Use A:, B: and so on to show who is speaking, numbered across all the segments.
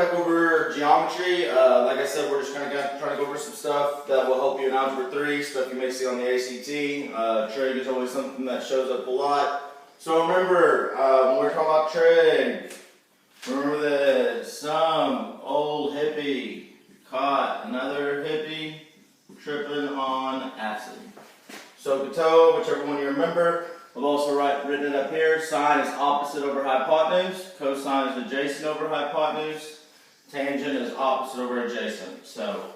A: back over geometry. Like I said, we're just kind of trying to go over some stuff that will help you in Algebra 3, stuff you may see on the ACT. Trig is always something that shows up a lot. So remember, when we're talking about trig, remember that some old hippie caught another hippie tripping on acid. So Coteau, whichever one you remember. We've also written it up here. Sine is opposite over hypotenuse. Cosine is adjacent over hypotenuse. Tangent is opposite over adjacent. So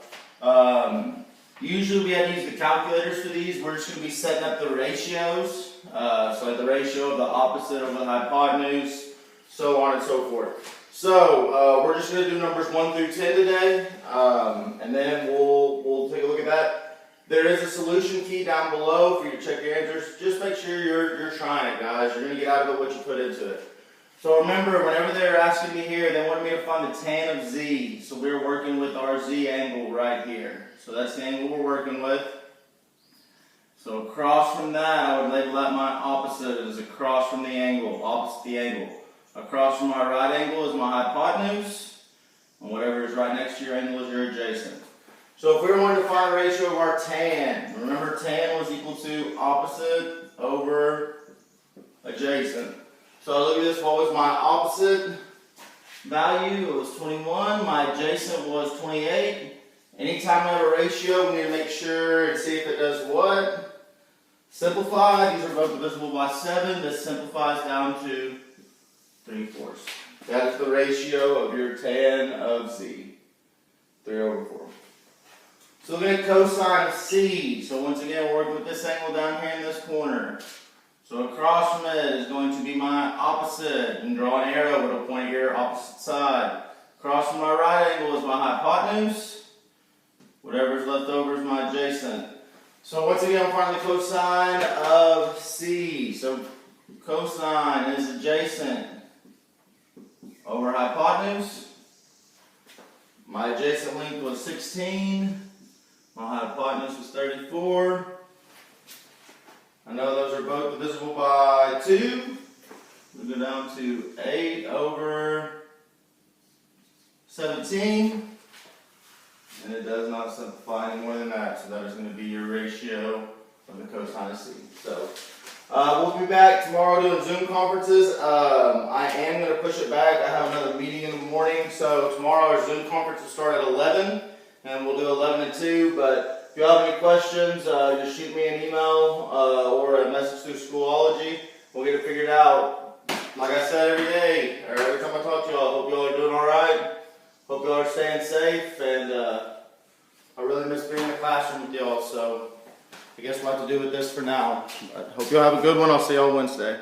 A: usually we have to use the calculators for these. We're just going to be setting up the ratios. So like the ratio of the opposite over the hypotenuse, so on and so forth. So we're just going to do numbers 1 through 10 today, and then we'll take a look at that. There is a solution key down below for you to check your answers. Just make sure you're trying it, guys. You're going to get out of it what you put into it. So remember, whenever they're asking me here, they wanted me to find the tan of z. So we're working with our z angle right here. So that's the angle we're working with. So across from that, I would label that my opposite as across from the angle, opposite the angle. Across from my right angle is my hypotenuse, and whatever is right next to your angle is your adjacent. So if we were wanting to find the ratio of our tan, remember tan was equal to opposite over adjacent. So look at this, what was my opposite value? It was 21, my adjacent was 28. Anytime we have a ratio, we need to make sure and see if it does what? Simplify. These are both divisible by 7. This simplifies down to 3/4. That is the ratio of your tan of z. 3/4. So looking at cosine of c. So once again, we're working with this angle down here in this corner. So across from it is going to be my opposite. And draw an arrow with a point here, opposite side. Across from my right angle is my hypotenuse. Whatever's left over is my adjacent. So once again, I'm finding the cosine of c. So cosine is adjacent over hypotenuse. My adjacent length was 16. My hypotenuse was 34. I know those are both divisible by 2. We go down to 8 over 17. And it does not simplify any more than that. So that is going to be your ratio of the cosine of c. So we'll be back tomorrow doing Zoom conferences. I am going to push it back. I have another meeting in the morning. So tomorrow our Zoom conference will start at 11. And we'll do 11 to 2. But if you have any questions, just shoot me an email or a message through Schoology. We'll get it figured out. Like I said every day, or every time I talk to y'all, hope y'all are doing alright. Hope y'all are staying safe. And I really miss being in the classroom with y'all. So I guess we'll have to do with this for now. But hope y'all have a good one. I'll see y'all Wednesday.